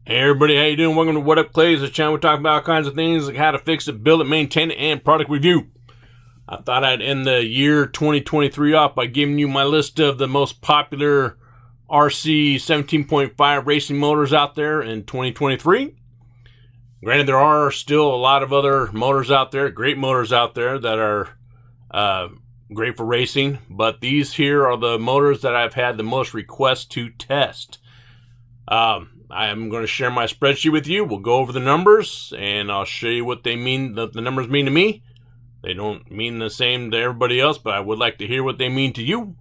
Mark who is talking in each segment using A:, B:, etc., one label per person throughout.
A: Hey everybody, how you doing? Welcome to What Up Clays, the channel we talk about all kinds of things like how to fix it, build it, maintain it, and product review. I thought I'd end the year 2023 off by giving you my list of the most popular RC 17.5 racing motors out there in 2023. Granted, there are still a lot of other motors out there, great motors out there that are great for racing, but these here are the motors that I've had the most requests to test. I am going to share my spreadsheet with you. We'll go over the numbers, and I'll show you what they mean. The numbers mean to me. They don't mean the same to everybody else, but I would like to hear what they mean to you.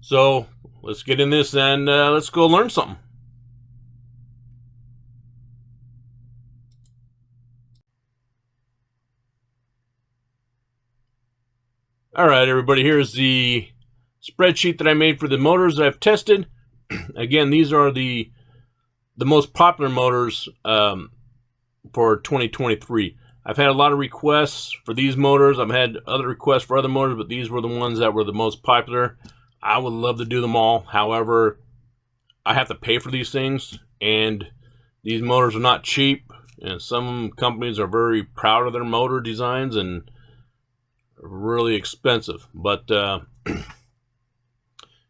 A: So let's get in this and let's go learn something. All right, everybody, here's the spreadsheet that I made for the motors that I've tested. Again, these are the most popular motors for 2023. I've had a lot of requests for these motors. I've had other requests for other motors, but these were the ones that were the most popular. I would love to do them all. However, I have to pay for these things, and these motors are not cheap, and some companies are very proud of their motor designs and really expensive. But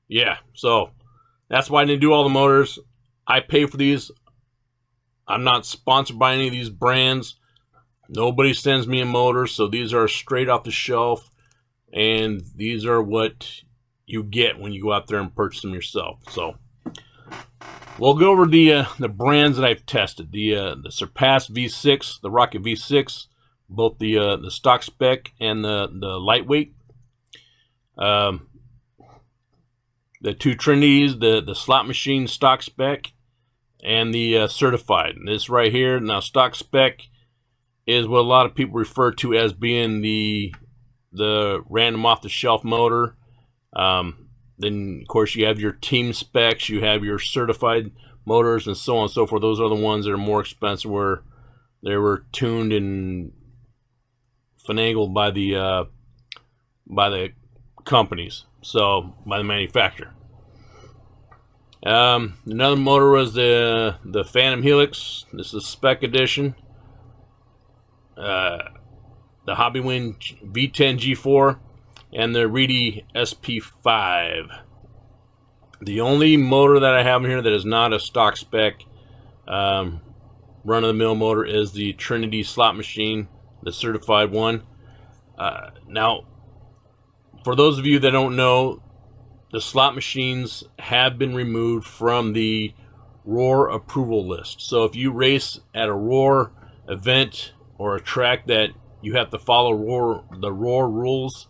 A: yeah, so that's why I didn't do all the motors. I pay for these. I'm not sponsored by any of these brands. Nobody sends me a motor, so these are straight off the shelf, and these are what you get when you go out there and purchase them yourself. So we'll go over the brands that I've tested. The Surpass V6, the Rocket V6, both the stock spec and the lightweight. The two Trinities, the slot machine stock spec, and the certified. And this right here, now stock spec is what a lot of people refer to as being the random off-the-shelf motor. Then of course you have your team specs, you have your certified motors, and so on and so forth. Those are the ones that are more expensive, where they were tuned and finagled by the companies, so by the manufacturer. Another motor was the Phantom Helix. This is spec edition. The Hobbywing V10 G4 and the Reedy SP5. The only motor that I have in here that is not a stock spec run-of-the-mill motor is the Trinity slot machine, the certified one. Now, for those of you that don't know, the slot machines have been removed from the ROAR approval list. So if you race at a ROAR event or a track that you have to follow the ROAR rules,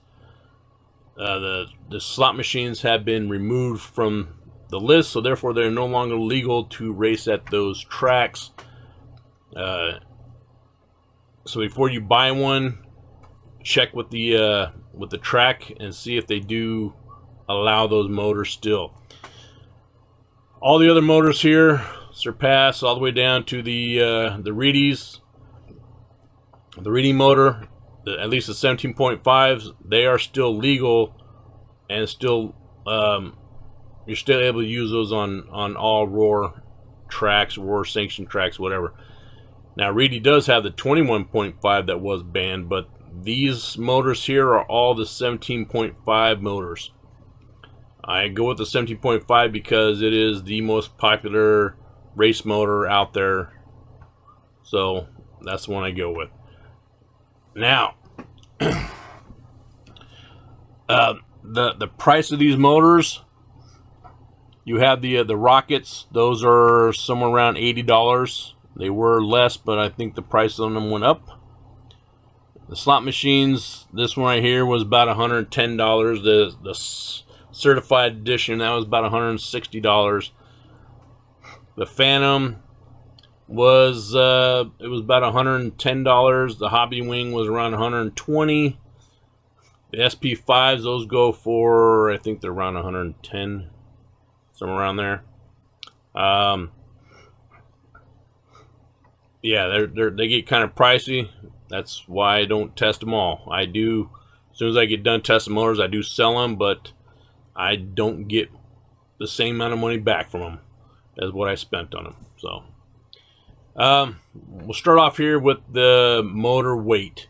A: the slot machines have been removed from the list, so therefore they're no longer legal to race at those tracks. So before you buy one, check with the track and see if they do allow those motors still. All the other motors here, Surpass all the way down to the Reedies, the Reedy motor, at least the 17.5s, they are still legal, and still you're still able to use those on all ROAR tracks, ROAR sanctioned tracks, whatever. Now Reedy does have the 21.5 that was banned, but these motors here are all the 17.5 motors. I go with the 17.5 because it is the most popular race motor out there, so that's the one I go with. Now, the price of these motors, you have the Rockets. Those are somewhere around $80. They were less, but I think the price on them went up. The slot machines, this one right here was about $110. The certified edition, that was about $160. The Phantom was it was about $110. The Hobbywing was around $120. The SP5s, those go for, I think they're around $110, somewhere around there. Yeah, they get kind of pricey. That's why I don't test them all. I do, as soon as I get done testing motors, I do sell them, but I don't get the same amount of money back from them as what I spent on them. So We'll start off here with the motor weight.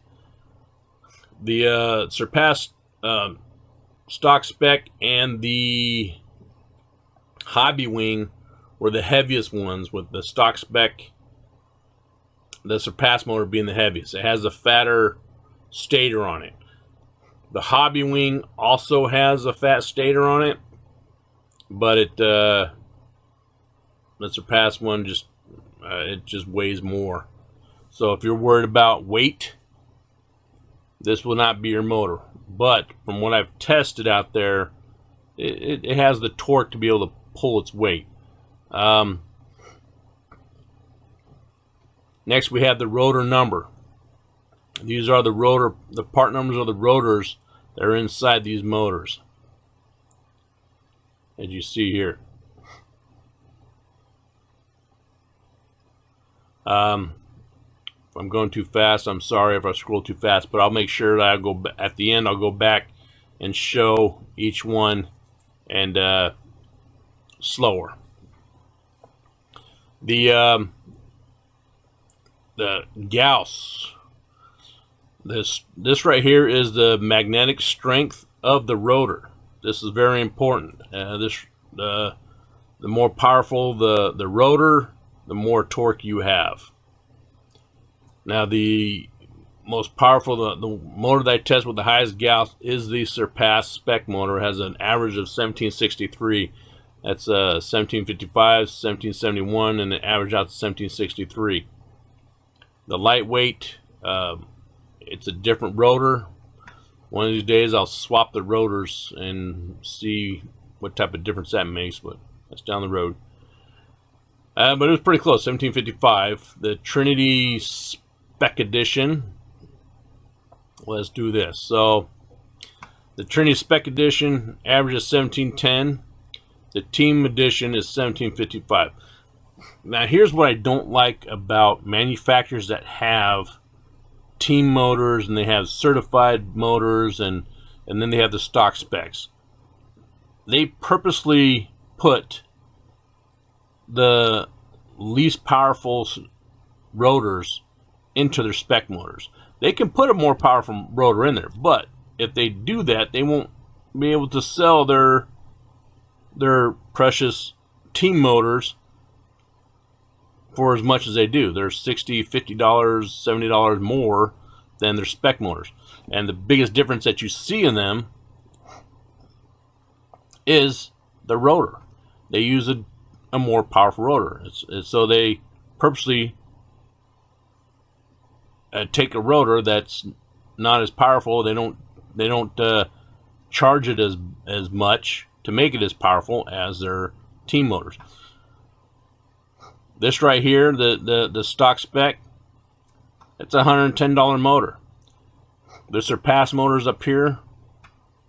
A: The Surpass stock spec and the Hobby Wing were the heaviest ones, with the stock spec, the Surpass motor being the heaviest. It has a fatter stator on it. The Hobby Wing also has a fat stator on it, but the Surpass one just it just weighs more. So if you're worried about weight, this will not be your motor. But from what I've tested out there, it has the torque to be able to pull its weight. Next, we have the rotor number. These are the part numbers of the rotors that are inside these motors, as you see here. If I'm going too fast, I'm sorry if I scroll too fast, but I'll make sure that I go at the end. I'll go back and show each one and slower. The Gauss. This right here is the magnetic strength of the rotor. This is very important. The more powerful the rotor, the more torque you have. Now, the most powerful, the motor that I test with the highest Gauss is the Surpass spec motor. It has an average of 1763. That's 1755, 1771, and it average out to 1763. The lightweight, it's a different rotor. One of these days I'll swap the rotors and see what type of difference that makes, but that's down the road. But it was pretty close, 1755. The Trinity Spec Edition. Let's do this. So the Trinity Spec Edition averages 1710. The Team Edition is 1755. Now here's what I don't like about manufacturers that have team motors and they have certified motors and then they have the stock specs. They purposely put the least powerful rotors into their spec motors. They can put a more powerful rotor in there, but if they do that, they won't be able to sell their precious team motors for as much as they do. They're $60, $50, $70 more than their spec motors. And the biggest difference that you see in them is the rotor. They use a more powerful rotor. So they purposely take a rotor that's not as powerful. They don't charge it as much to make it as powerful as their team motors. This right here, the stock spec, it's a $110 motor. The Surpass motors up here,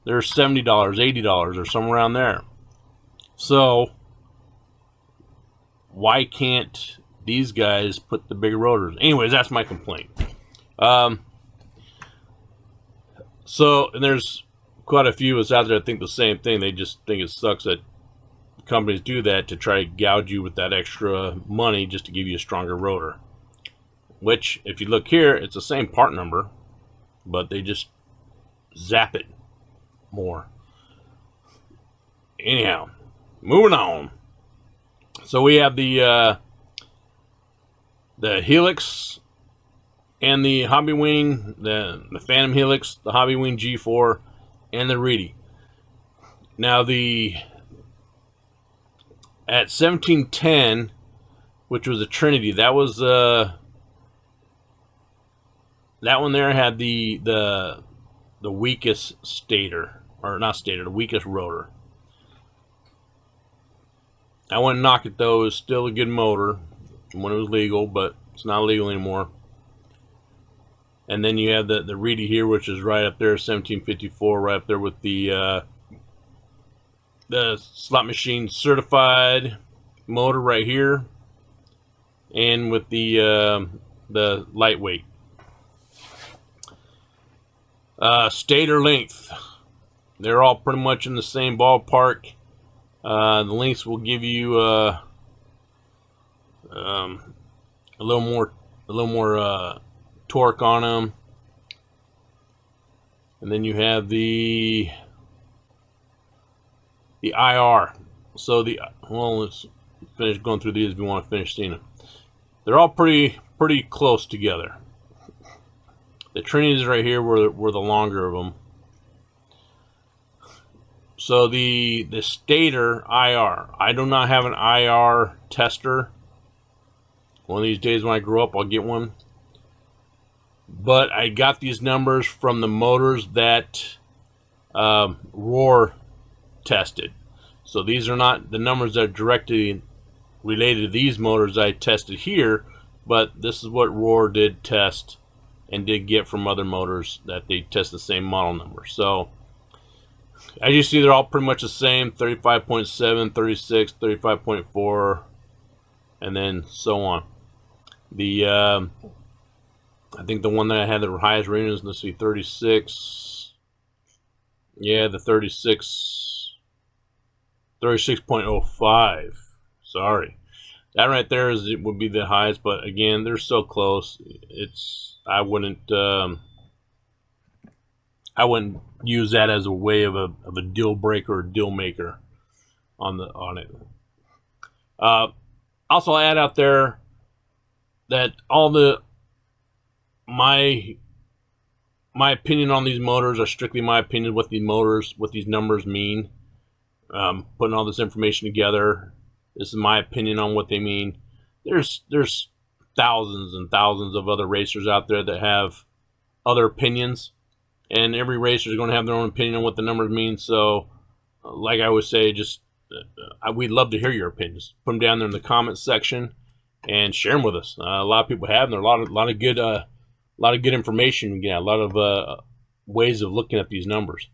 A: they're $70, $80, or somewhere around there. So why can't these guys put the bigger rotors? Anyways, that's my complaint. So, and there's quite a few of us out there that think the same thing. They just think it sucks that companies do that to try to gouge you with that extra money just to give you a stronger rotor. Which, if you look here, it's the same part number, but they just zap it more. Anyhow, moving on. So we have the Helix and the Hobby Wing, the Phantom Helix, the Hobby Wing G4, and the Reedy. Now at 1710, which was a Trinity, that was that one there had the weakest stator, or not stator, the weakest rotor. I went and knocked it though. It was still a good motor when it was legal, but it's not legal anymore. And then you have the Reedy here, which is right up there, 1754, right up there with the slot machine certified motor right here, and with the lightweight. Stator length, they're all pretty much in the same ballpark. The lengths will give you a little more torque on them. And then you have the IR. So let's finish going through these if you want to finish seeing them. They're all pretty close together. The Trinities right here were the longer of them. So the stator IR. I do not have an IR tester. One of these days when I grow up, I'll get one. But I got these numbers from the motors that Roar tested. So these are not the numbers that are directly related to these motors I tested here, but this is what Roar did test and did get from other motors that they test the same model number. So as you see, they're all pretty much the same: 35.7, 36, 35.4, and then so on. I think the one that I had the highest rating is, let's see, 36. Yeah, the 36.05. Sorry, that right there would be the highest. But again, they're so close. I wouldn't use that as a way of a deal breaker or deal maker on it. Also, I'll add out there that my opinion on these motors are strictly my opinion. What these numbers mean. Putting all this information together, this is my opinion on what they mean. There's thousands and thousands of other racers out there that have other opinions, and every racer is going to have their own opinion on what the numbers mean. So, like I always say, we'd love to hear your opinions. Put them down there in the comments section and share them with us. A lot of people have, and there are a lot of good information. Yeah, a lot of ways of looking at these numbers.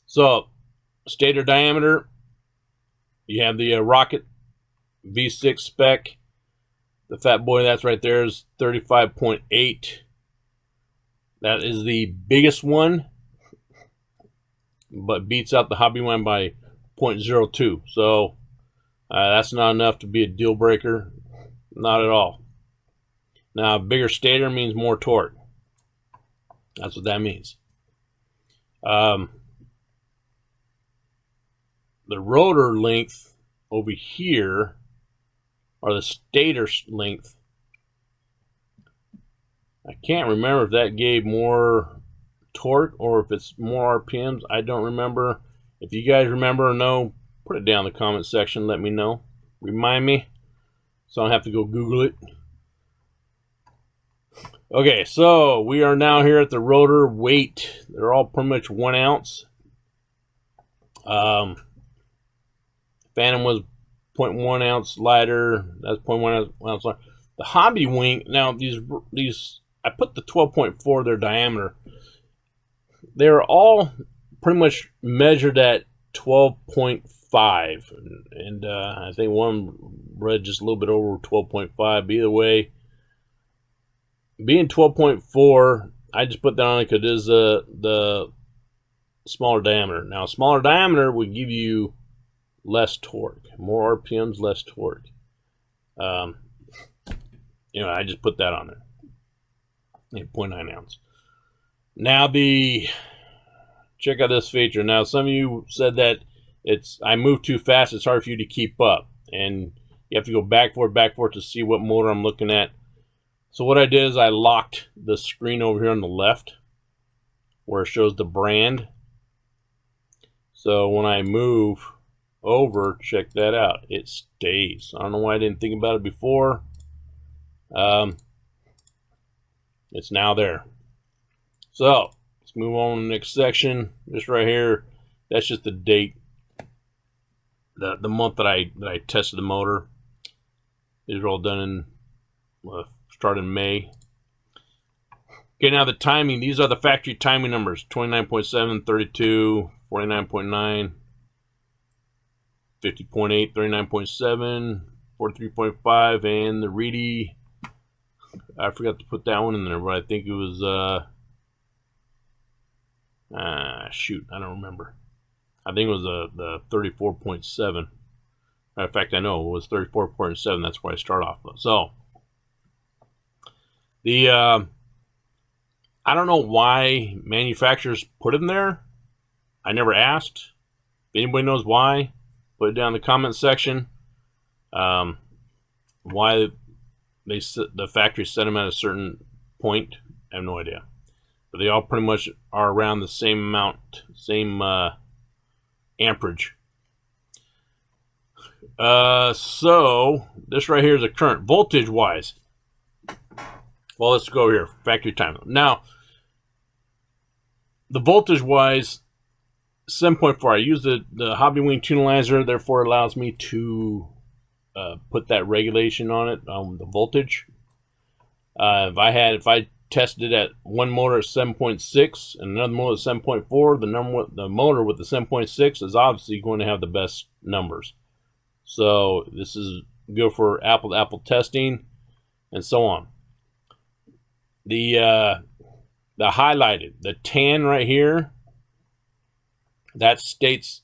A: So, stator diameter, you have the Rocket V6 spec. The fat boy that's right there is 35.8. That is the biggest one, but beats out the hobby one by 0.02. So that's not enough to be a deal breaker. Not at all. Now, bigger stator means more torque. That's what that means. The rotor length over here, or the stator length, I can't remember if that gave more torque or if it's more RPMs. I don't remember. If you guys remember or know, put it down in the comment section. Let me know. Remind me so I don't have to go Google it. Okay, so we are now here at the rotor weight. They're all pretty much 1 ounce. Phantom was 0.1 ounce lighter. That's 0.1 ounce lighter. The hobby wing, now these I put the 12.4 their diameter. They're all pretty much measured at 12.5, and I think one read just a little bit over 12.5. Either way, being 12.4, I just put that on it because it is the smaller diameter. Now, smaller diameter would give you less torque, more RPMs, less torque. I just put that on there. 0.9 ounce. Now check out this feature. Now, some of you said that I move too fast. It's hard for you to keep up, and you have to go back forth to see what motor I'm looking at. So what I did is I locked the screen over here on the left, where it shows the brand. So when I move over, check that out. It stays. I don't know why I didn't think about it before. It's now there. So let's move on to the next section. This right here, that's just the date, the month that I tested the motor. These are all done in start in May. Okay, now the timing. These are the factory timing numbers: 29.7, 32, 49.9, 50.8, 39.7, 43.5, and the Reedy. I forgot to put that one in there, but I think it was shoot, I don't remember. I think it was the 34.7. In fact, I know it was 34.7. That's where I start off with. So the I don't know why manufacturers put it in there. I never asked. If anybody knows why, put it down in the comment section. Why the factory set them at a certain point, I have no idea. But they all pretty much are around the same amount, same amperage. So this right here is a current voltage wise. Well, let's go here, factory time. Now, the voltage wise, 7.4. I use the Hobbywing tunalizer, therefore it allows me to put that regulation on it, the voltage. If I tested it at one motor at 7.6 and another motor at 7.4, the motor with the 7.6 is obviously going to have the best numbers. So this is good for apple-to-apple testing and so on. The highlighted, the tan right here, that states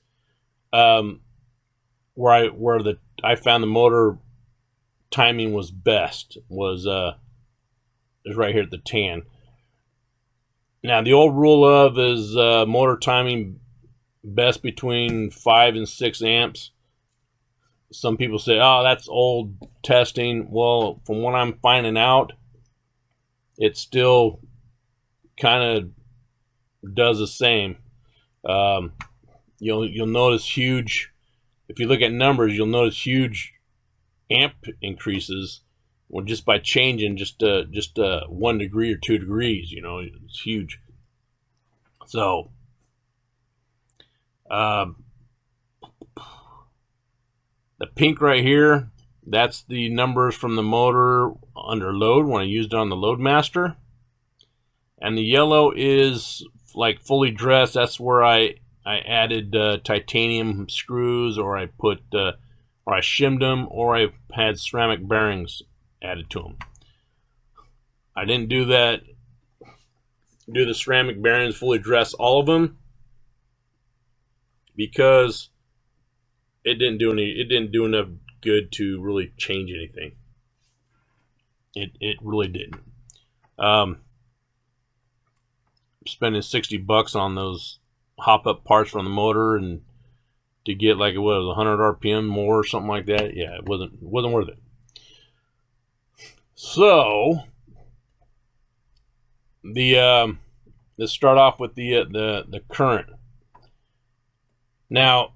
A: where I found the motor timing was best was right here at the tan. Now the old rule of is motor timing best between 5 and 6 amps. Some people say, oh, that's old testing. Well, from what I'm finding out, it still kind of does the same. You'll notice huge, if you look at numbers, you'll notice huge amp increases, well, just by changing just 1 degree or 2 degrees. You know, it's huge. So the pink right here, that's the numbers from the motor under load when I used it on the Loadmaster. And the yellow is like fully dressed. That's where I added titanium screws, or I put or I shimmed them, or I had ceramic bearings added to them. I didn't do that. Do the ceramic bearings fully dress all of them, because it didn't do enough good to really change anything. It really didn't. Spending $60 on those hop-up parts from the motor, and to get like it was 100 RPM more or something like that, yeah, it wasn't worth it. So let's start off with the current. Now,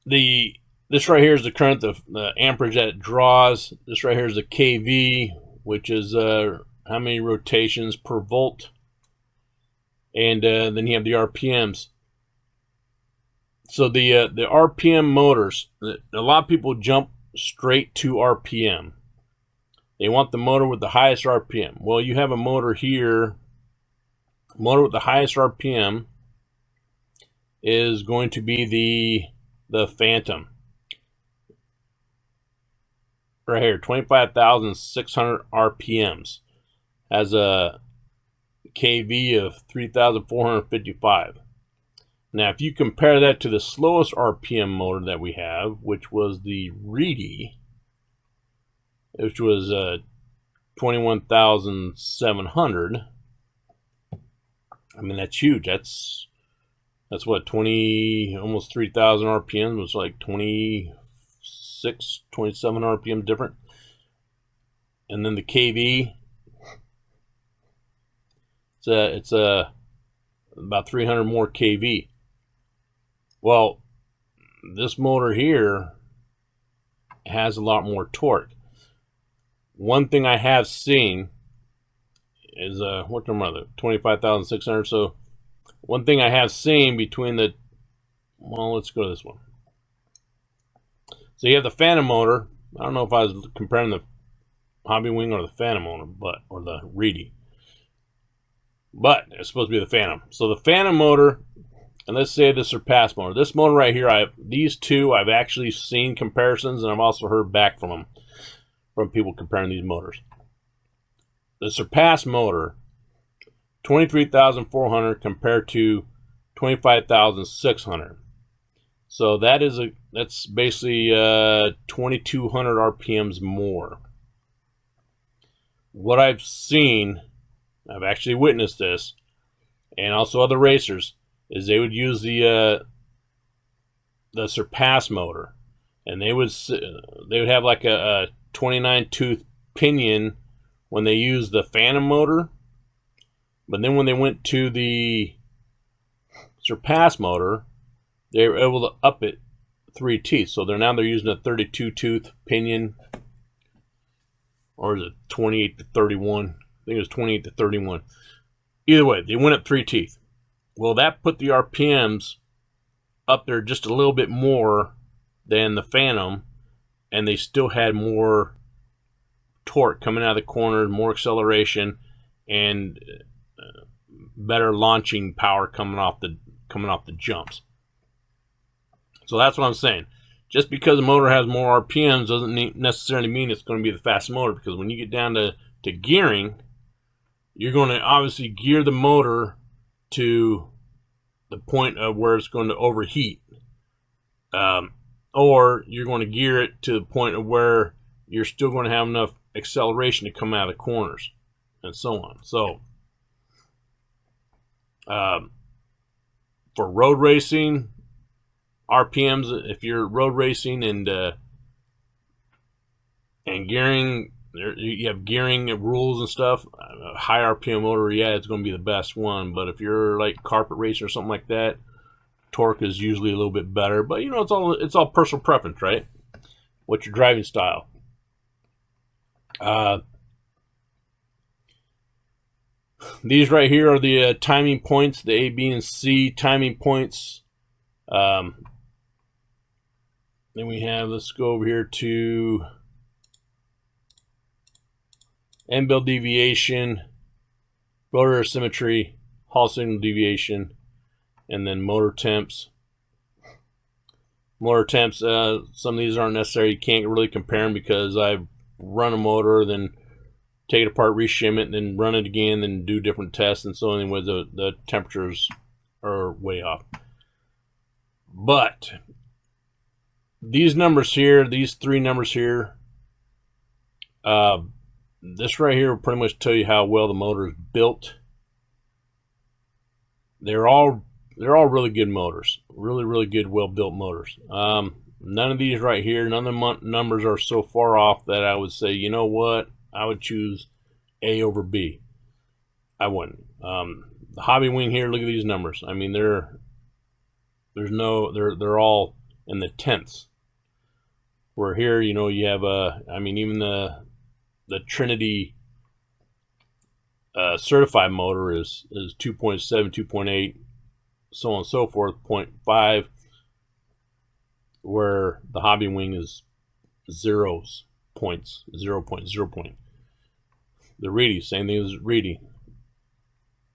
A: this right here is the current, the amperage that it draws. This right here is the kV, which is how many rotations per volt, and then you have the RPMs. So the RPM motors, a lot of people jump straight to RPM. They want the motor with the highest RPM. Well, you have a motor here. Motor with the highest RPM is going to be the Phantom. Right here, 25,600 RPMs. Has a kV of 3,455. Now, if you compare that to the slowest RPM motor that we have, which was the Reedy, which was 21,700. I mean, that's huge. That's what, 20, almost 3,000 RPM. It's like 26, 27 RPM different. And then the kV, it's about 300 more kV. Well, this motor here has a lot more torque. One thing I have seen is what number are they? 25,600. So one thing I have seen between the, well, let's go to this one. So you have the Phantom motor. I don't know if I was comparing the Hobbywing or the Phantom motor, or the Reedy, but it's supposed to be the Phantom. So the Phantom motor, and let's say the Surpass motor. This motor right here, these two I've actually seen comparisons, and I've also heard back from them, from people comparing these motors. The Surpass motor, 23,400 compared to 25,600. So that's basically 2200 RPMs more. What I've seen, I've actually witnessed this, and also other racers, is they would use the Surpass motor, and they would have like a 29 tooth pinion when they used the Phantom motor, but then when they went to the Surpass motor, they were able to up it 3 teeth. So they're using a 32 tooth pinion, or is it 28 to 31? I think it was 28 to 31. Either way, they went up 3 teeth. Well, that put the RPMs up there just a little bit more than the Phantom, and they still had more torque coming out of the corner, more acceleration, and better launching power coming off the jumps. So that's what I'm saying. Just because the motor has more RPMs doesn't necessarily mean it's going to be the fastest motor, because when you get down to gearing, you're going to obviously gear the motor to the point of where it's going to overheat, or you're going to gear it to the point of where you're still going to have enough acceleration to come out of the corners, and so on. So for road racing, RPMs, if you're road racing and gearing, you have gearing rules and stuff, a high RPM motor, yeah, it's going to be the best one. But if you're like carpet racing or something like that, torque is usually a little bit better. But you know, it's all personal preference, right? What's your driving style? These right here are the timing points, the A, B, and C timing points. Then we have, let's go over here to end bell deviation, rotor symmetry, Hall signal deviation, and then motor temps. Motor temps, some of these aren't necessary. You can't really compare them because I've run a motor, then take it apart, reshim it, and then run it again, then do different tests, and so anyway, the temperatures are way off. But these numbers here, these 3 numbers here, this right here will pretty much tell you how well the motor is built. They're all really good motors, really good, well built motors. None of these right here, none of the numbers are so far off that I would say, you know what, I would choose A over B. I wouldn't. The Hobby Wing here, look at these numbers. I mean, they're all in the tenths. Where here, you know, you have I mean, even the Trinity certified motor is 2.7, 2.8, so on and so forth, 0.5, where the Hobby Wing is 0 points. The Reedy, same thing as Reedy.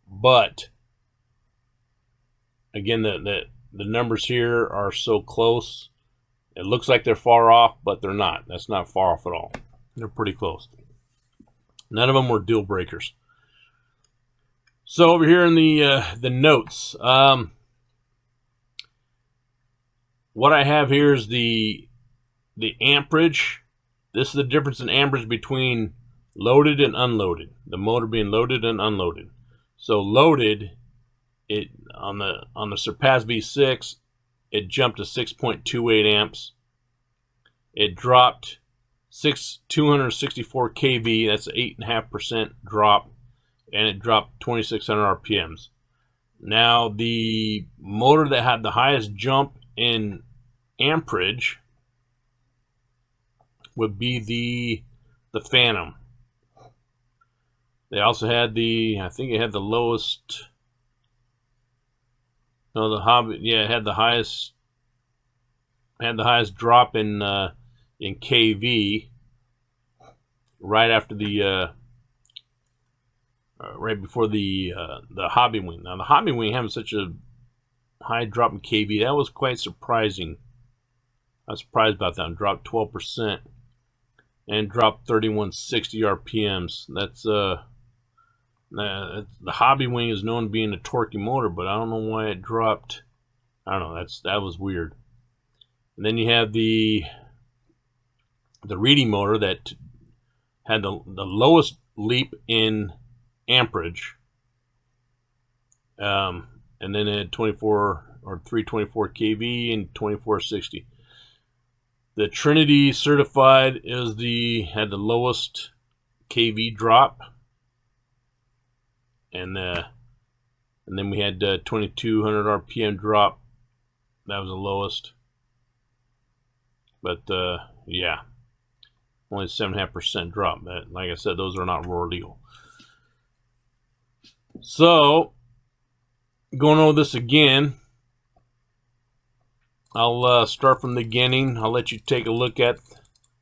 A: But again, the numbers here are so close. It looks like they're far off, but they're not. That's not far off at all. They're pretty close. None of them were deal breakers. So over here in the notes, what I have here is the amperage. This is the difference in amperage between loaded and unloaded. The motor being loaded and unloaded. So loaded, it on the Surpass V6, it jumped to 6.28 amps. It dropped 264 kV. That's an 8.5% drop, and it dropped 2,600 RPMs. Now the motor that had the highest jump in amperage would be the Phantom. They also had I think it had the lowest. No, the Hobby, yeah, it had the highest drop in kV right after right before the Hobby Wing. Now the Hobby Wing having such a high drop in kV, that was quite surprising. I was surprised about that. It dropped 12% and dropped 3160 RPMs. That's the Hobby Wing is known to being a torquey motor, but I don't know why it dropped. I don't know. That was weird. And then you have the reedy motor that had the lowest leap in amperage, and then it had 24 or 324 kV and 2460. The Trinity certified had the lowest kV drop, and then we had 2200 RPM drop. That was the lowest, but yeah, only 7.5% drop. But like I said, those are not raw legal. So going over this again, I'll start from the beginning. I'll let you take a look at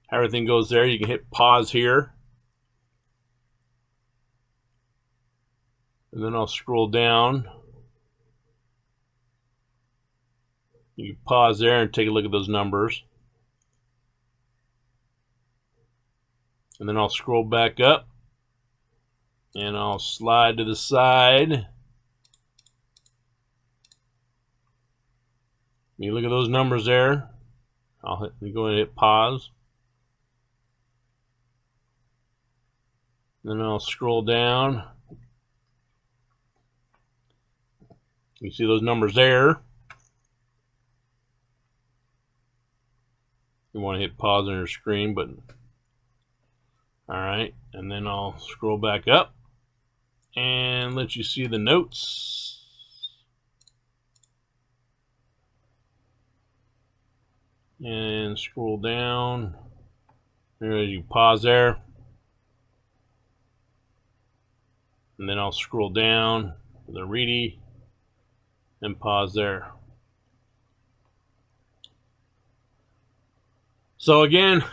A: how everything goes there. You can hit pause here, and then I'll scroll down. You can pause there and take a look at those numbers, and then I'll scroll back up and I'll slide to the side. You look at those numbers there. I'll go ahead and hit pause. Then I'll scroll down. You see those numbers there. You want to hit pause on your screen, but alright, and then I'll scroll back up and let you see the notes. And scroll down. There you pause there. And then I'll scroll down to the reedy and pause there. So again,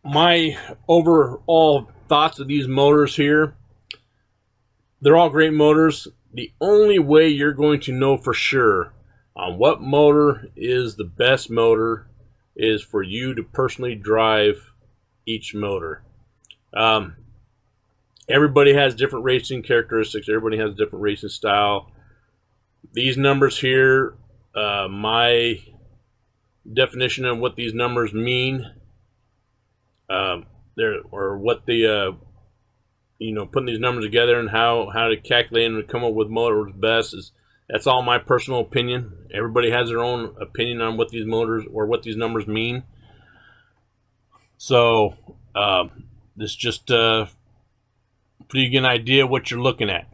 A: my overall thoughts of these motors here, they're all great motors. The only way you're going to know for sure on what motor is the best motor is for you to personally drive each motor. Everybody has different racing characteristics. Everybody has a different racing style. These numbers here, my definition of what these numbers mean, or what the putting these numbers together and how to calculate and come up with motors best, that's all my personal opinion. Everybody has their own opinion on what these motors or what these numbers mean. So this just for you to get an idea of what you're looking at.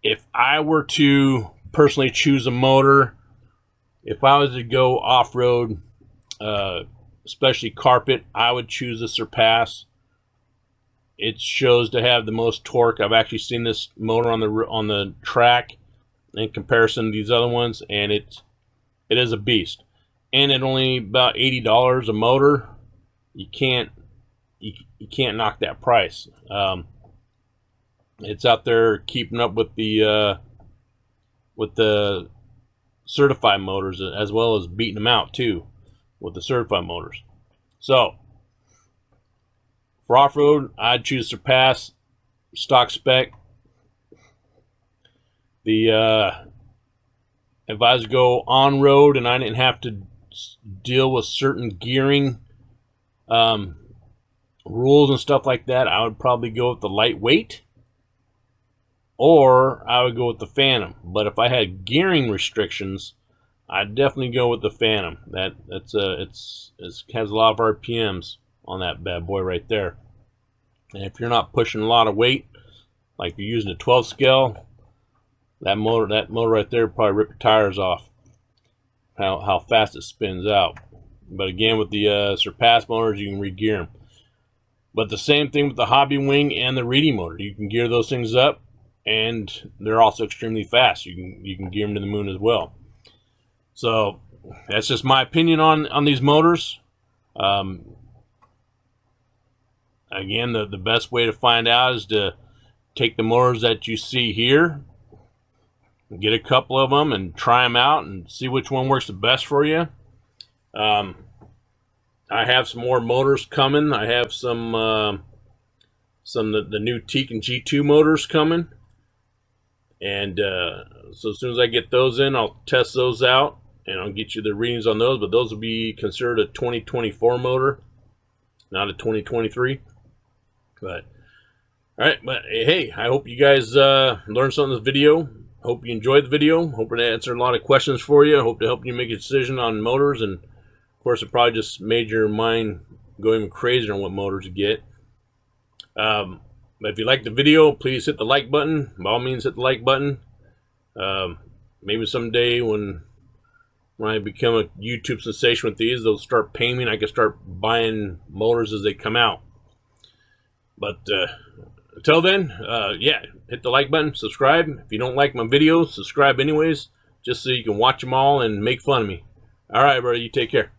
A: If I were to personally choose a motor, if I was to go off-road, especially carpet, I would choose the Surpass. It shows to have the most torque. I've actually seen this motor on the track in comparison to these other ones, and it is a beast. And at only about $80 a motor, you can't knock that price. It's out there keeping up with the certified motors, as well as beating them out too with the certified motors. So for off-road, I'd choose Surpass stock spec. If I was to go on road and I didn't have to deal with certain gearing rules and stuff like that, I would probably go with the lightweight, or I would go with the Phantom. But if I had gearing restrictions, I'd definitely go with the Phantom. It has a lot of RPMs on that bad boy right there. And if you're not pushing a lot of weight, like you're using a 12 scale, that motor right there would probably rip your tires off. How fast it spins out. But again, with the Surpass motors, you can re-gear them. But the same thing with the Hobby Wing and the reedy motor. You can gear those things up, and they're also extremely fast. You can gear them to the moon as well. So that's just my opinion on these motors. Again, the best way to find out is to take the motors that you see here, get a couple of them and try them out and see which one works the best for you. I have some more motors coming. I have some of the new Tekin G2 motors coming, and so as soon as I get those in, I'll test those out and I'll get you the readings on those, but those will be considered a 2024 motor, not a 2023. But all right, but hey, I hope you guys learned something in this video. Hope you enjoyed the video. Hope it answered a lot of questions for you. Hope to help you make a decision on motors, and of course it probably just made your mind go even crazier on what motors to get. But if you liked the video, please hit the like button. By all means, hit the like button. Maybe someday when I become a YouTube sensation with these, they'll start paying me and I can start buying motors as they come out. But until then, yeah, hit the like button, subscribe. If you don't like my videos, subscribe anyways, just so you can watch them all and make fun of me. All right, brother, you take care.